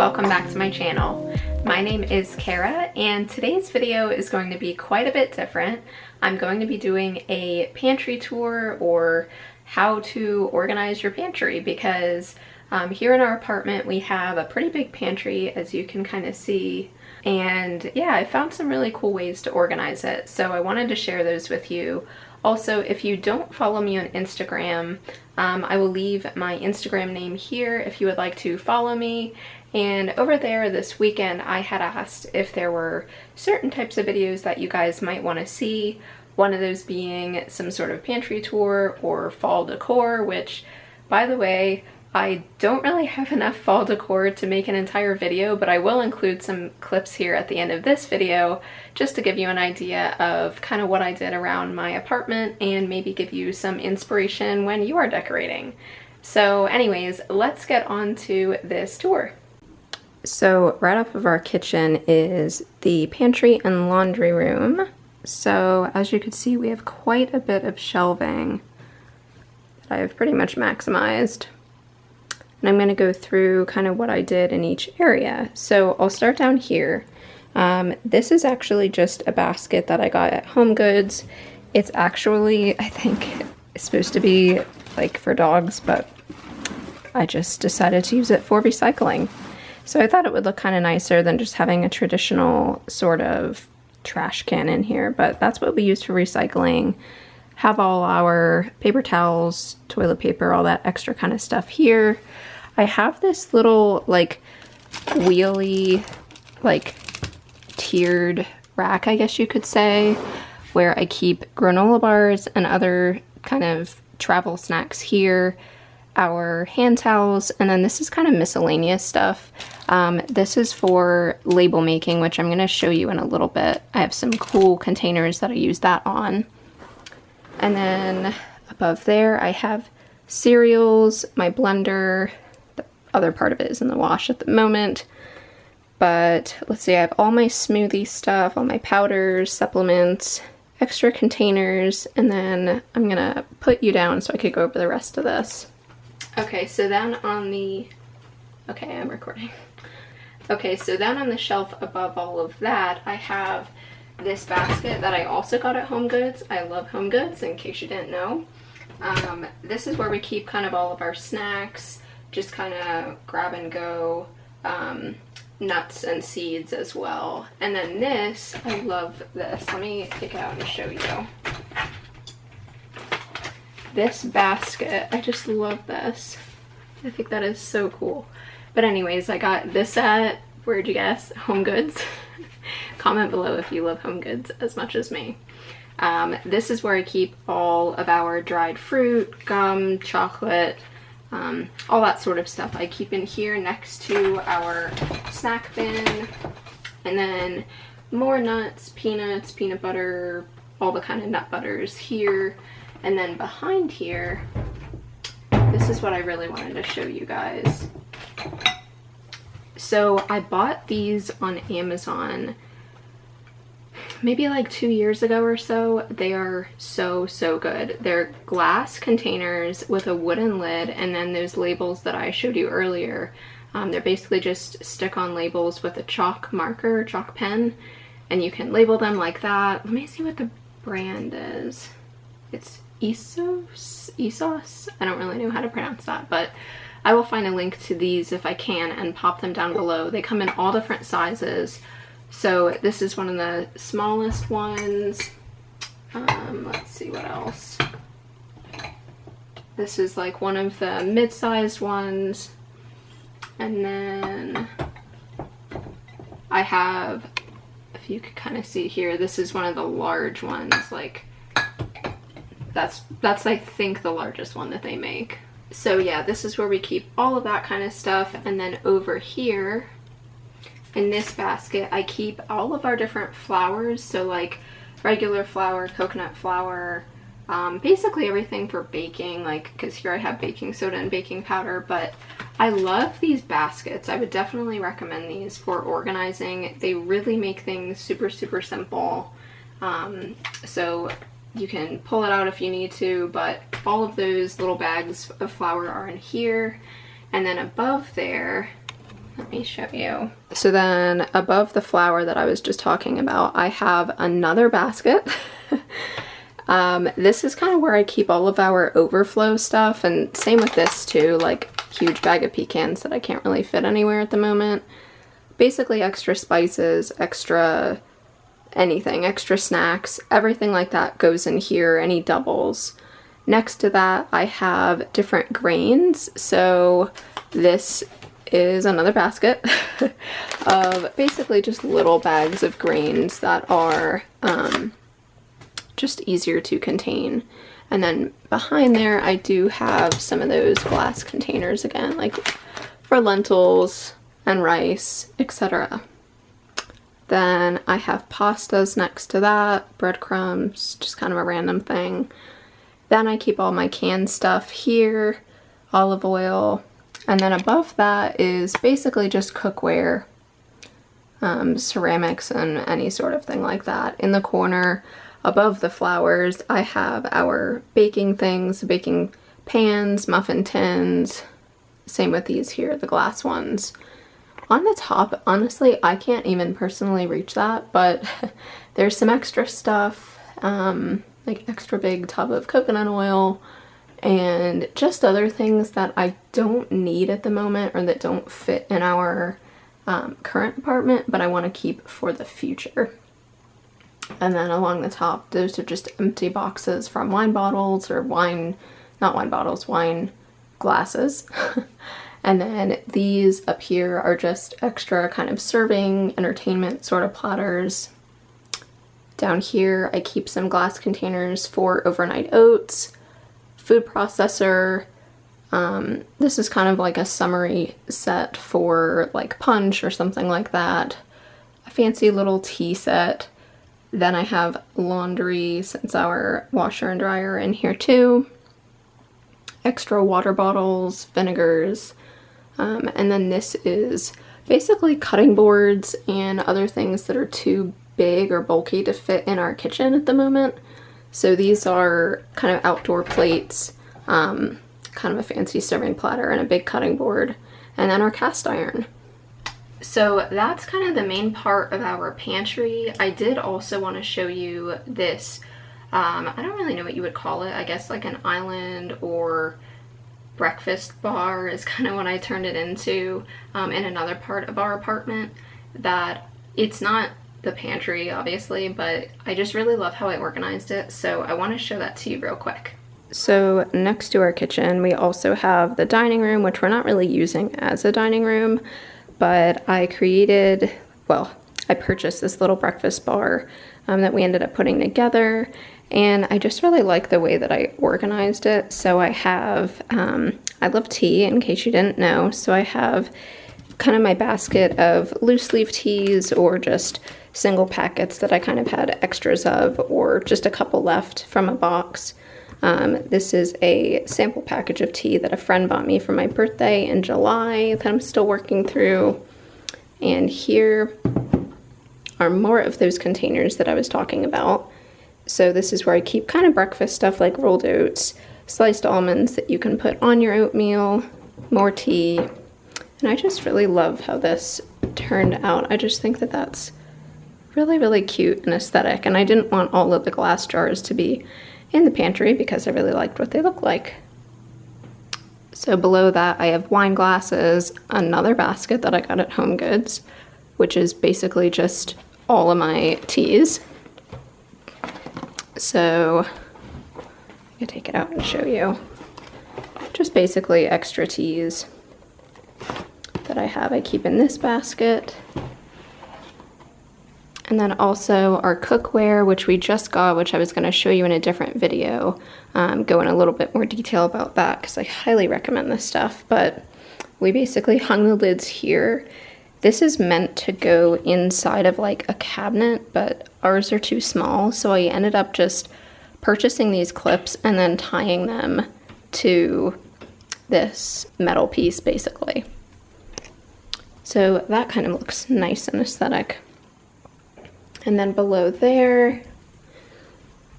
welcome back to my channel. My name is Kara and today's video is going to be quite a bit different. I'm going to be doing a pantry tour or how to organize your pantry because here in our apartment we have a pretty big pantry, as you can kind of see, and yeah, I found some really cool ways to organize it, so I wanted to share those with you. Also, if you don't follow me on Instagram, I will leave my Instagram name here if you would like to follow me. And over there this weekend, I had asked if there were certain types of videos that you guys might want to see. One of those being some sort of pantry tour or fall decor, which, by the way, I don't really have enough fall decor to make an entire video, but I will include some clips here at the end of this video just to give you an idea of kind of what I did around my apartment and maybe give you some inspiration when you are decorating. So anyways, let's get on to this tour. So right off of our kitchen is the pantry and laundry room. So as you can see, we have quite a bit of shelving that I've pretty much maximized. And I'm going to go through kind of what I did in each area. So I'll start down here. This is actually just a basket that I got at Home Goods. It's actually, I think, it's supposed to be like for dogs, but I just decided to use it for recycling. So I thought it would look kind of nicer than just having a traditional sort of trash can in here, but that's what we use for recycling. Have all our paper towels, toilet paper, all that extra kind of stuff here. I have this little like wheelie, like tiered rack, I guess you could say, where I keep granola bars and other kind of travel snacks here, our hand towels, and then this is kind of miscellaneous stuff. This is for label making, which I'm going to show you in a little bit. I have some cool containers that I use that on. And then above there I have cereals, my blender. The other part of it is in the wash at the moment. But let's see, I have all my smoothie stuff, all my powders, supplements, extra containers, and then I'm gonna put you down so I could go over the rest of this. Okay, so then on the, okay, I'm recording. Okay, so then on the shelf above all of that, I have this basket that I also got at Home Goods. I love Home Goods, in case you didn't know. This is where we keep kind of all of our snacks, just kind of grab and go, nuts and seeds as well. And then this, I love this. Let me take it out and show you. This basket, I just love this. I think that is so cool. But anyways, I got this at, where'd you guess? Home Goods. Comment below if you love Home Goods as much as me. This is where I keep all of our dried fruit, gum, chocolate, all that sort of stuff. I keep in here next to our snack bin. And then more nuts, peanuts, peanut butter, all the kind of nut butters here. And then behind here, this is what I really wanted to show you guys. So I bought these on Amazon maybe like 2 years ago or so. They are so good. They're glass containers with a wooden lid, and then those labels that I showed you earlier, they're basically just stick-on labels with a chalk marker, chalk pen, and you can label them like that. Let me see what the brand is. It's Esos? I don't really know how to pronounce that, but I will find a link to these if I can and pop them down below. They come in all different sizes. So this is one of the smallest ones. Let's see what else. This is like one of the mid-sized ones. And then I have, if you could kind of see here, this is one of the large ones. Like that's I think the largest one that they make. So yeah, this is where we keep all of that kind of stuff. And then over here in this basket, I keep all of our different flours. So like regular flour, coconut flour, basically everything for baking, like, because here I have baking soda and baking powder. But I love these baskets. I would definitely recommend these for organizing. They really make things super simple. So you can pull it out if you need to, but all of those little bags of flour are in here. And then above there, Let me show you. So then above the flower that I was just talking about, I have another basket. This is kind of where I keep all of our overflow stuff, and same with this too, like huge bag of pecans that I can't really fit anywhere at the moment. Basically extra spices, extra anything, extra snacks, everything like that goes in here, any doubles. Next to that, I have different grains. So this is another basket of basically just little bags of grains that are just easier to contain. And then behind there, I do have some of those glass containers again, like for lentils and rice, etc. Then I have pastas next to that, breadcrumbs, just kind of a random thing. Then I keep all my canned stuff here, olive oil, and then above that is basically just cookware, ceramics, and any sort of thing like that. In the corner above the flowers, I have our baking things, baking pans, muffin tins, same with these here, the glass ones. On the top, honestly, I can't even personally reach that, but there's some extra stuff, like extra big tub of coconut oil, and just other things that I don't need at the moment or that don't fit in our current apartment, but I want to keep for the future. And then along the top, those are just empty boxes from wine bottles or wine, not wine bottles, wine glasses. And then these up here are just extra kind of serving, entertainment sort of platters. Down here, I keep some glass containers for overnight oats, food processor. This is kind of like a summary set for like punch or something like that. A fancy little tea set. Then I have laundry, since our washer and dryer are in here too. Extra water bottles, vinegars. And then this is basically cutting boards and other things that are too big or bulky to fit in our kitchen at the moment. So these are kind of outdoor plates, kind of a fancy serving platter and a big cutting board, and then our cast iron. So that's kind of the main part of our pantry. I did also want to show you this, I don't really know what you would call it, I guess like an island or breakfast bar is kind of what I turned it into in another part of our apartment. That it's not the pantry obviously, but I just really love how I organized it, so I want to show that to you real quick. So next to our kitchen we also have the dining room, which we're not really using as a dining room, but I purchased this little breakfast bar that we ended up putting together, and I just really like the way that I organized it. So I have, I love tea, in case you didn't know, so I have kind of my basket of loose leaf teas or just single packets that I kind of had extras of, or just a couple left from a box. This is a sample package of tea that a friend bought me for my birthday in July that I'm still working through. And here are more of those containers that I was talking about. So this is where I keep kind of breakfast stuff like rolled oats, sliced almonds that you can put on your oatmeal, more tea. And I just really love how this turned out. I just think that that's really, really cute and aesthetic. And I didn't want all of the glass jars to be in the pantry because I really liked what they look like. So below that I have wine glasses, another basket that I got at Home Goods, which is basically just all of my teas. So I can take it out and show you. Just basically extra teas that I have, I keep in this basket. And then also our cookware, which we just got, which I was going to show you in a different video, go in a little bit more detail about that because I highly recommend this stuff. But we basically hung the lids here. This is meant to go inside of like a cabinet, but ours are too small, so I ended up just purchasing these clips and then tying them to this metal piece basically. So that kind of looks nice and aesthetic. And then below there,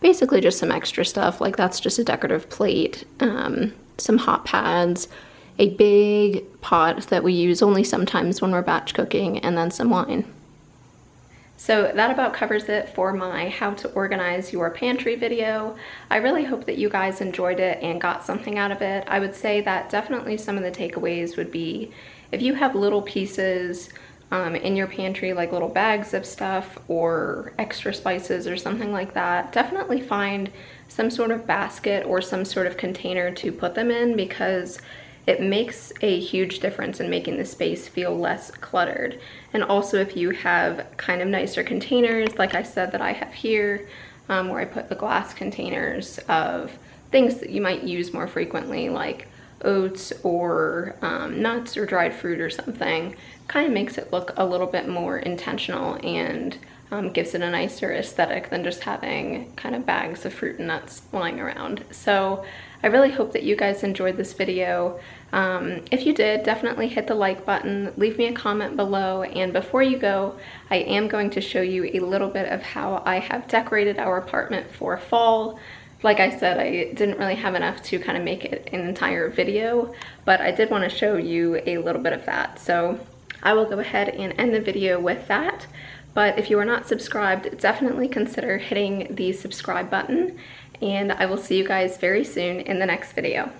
basically just some extra stuff, like that's just a decorative plate, some hot pads, a big pot that we use only sometimes when we're batch cooking, and then some wine. So that about covers it for my how to organize your pantry video. I really hope that you guys enjoyed it and got something out of it. I would say that definitely some of the takeaways would be, if you have little pieces in your pantry, like little bags of stuff or extra spices or something like that, definitely find some sort of basket or some sort of container to put them in, because it makes a huge difference in making the space feel less cluttered. And also, if you have kind of nicer containers, like I said that I have here, where I put the glass containers of things that you might use more frequently, like oats or nuts or dried fruit or something, kind of makes it look a little bit more intentional and gives it a nicer aesthetic than just having kind of bags of fruit and nuts lying around. So I really hope that you guys enjoyed this video. If you did, definitely hit the like button, leave me a comment below, and before you go, I am going to show you a little bit of how I have decorated our apartment for fall. Like I said, I didn't really have enough to kind of make it an entire video, but I did want to show you a little bit of that. So I will go ahead and end the video with that. But if you are not subscribed, definitely consider hitting the subscribe button, and I will see you guys very soon in the next video.